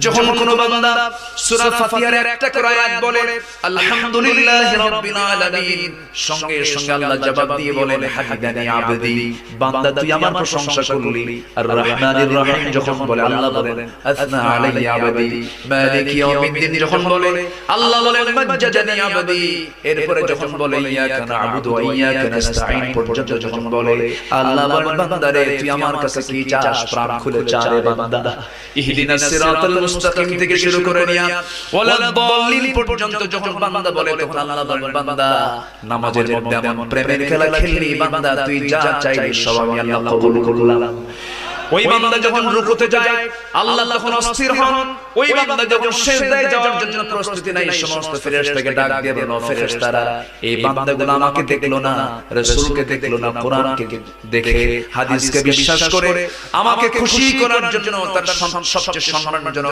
যখন কোন বান্দা সূরা ফাতিহার একটা করে আয়াত বলে আলহামদুলিল্লাহি রাব্বিল আলামিন, সঙ্গে সঙ্গে আল্লাহ জবাব দিয়ে বলেন হামিদানি আবদি, বান্দা তুই আমার প্রশংসা করলি। আর রহমানির রহিম যখন বলে আল্লাহ বলেন আসনা আলাইয়া আবদি, মালিকি ইয়াউমিদ্দিন যখন বলে আল্লাহ বলেন মাজ্জাদানি আবদি। এরপরে যখন বলে ইয়াকা না'বুদু ওয়া ইয়াকা নাস্তাঈন পর্যন্ত যখন বলে আল্লাহ বলেন বান্দারে তুই আমার কাছে কি চাস, প্রাণ খুলে চা রে বান্দা। ইহদিনাস সিরাতাল মুস্তাকিম থেকে শুরু করে নিয়া ওয়ালাদ-দাল্লিন পর্যন্ত যখন বান্দা বলে তখন আল্লাহ বলেন বান্দা নামাজের মধ্যে এমন প্রেমের খেলা খেললি বান্দা, তুই যা চাইলি সব আমি আল্লাহ কবুল করলাম। ওই বান্দা যখন রুকুতে যায় আল্লাহ তখন অস্থির হন। ওই বান্দা যখন সিজদায় যাওয়ার জন্য প্রস্তুতি নেয় সমস্ত ফেরেশতাকে ডাক দিয়ে বলেন ফেরেশতারা এই বান্দাগুলো আমাকে দেখলো না, রাসূলকে দেখলো না, কোরআনকে দেখে হাদিসকে বিশ্বাস করে আমাকে খুশি করার জন্য তার সবচেয়ে সম্মানজনক